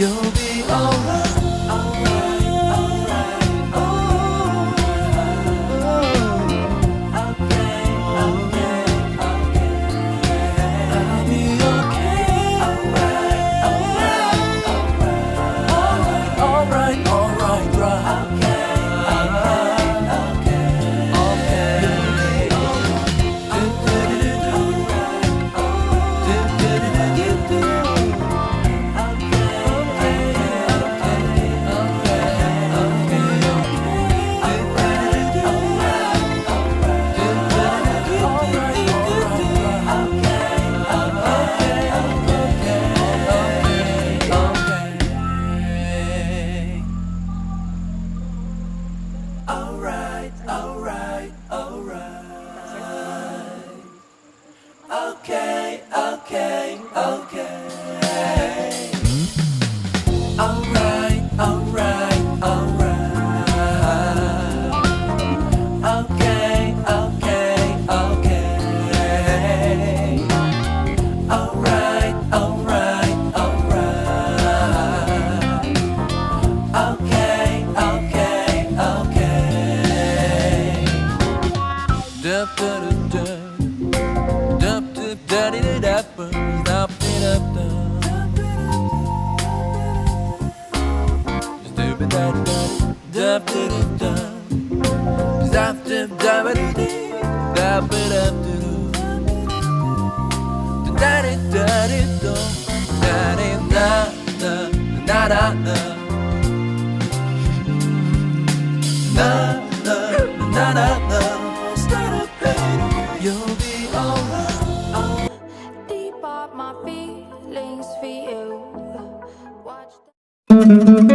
You'll be alright, alright, alright, oh, okay, okay, okay, I'll be okay, alright, alright, alright, alright, alright, right, okay, okay, okay. Alright, alright, alright. Okay, okay, okay. Alright, alright, alright. Okay, okay, okay. Dup, dup, dup, dup. You'll be alright. Deep up my feelings for you. Watch the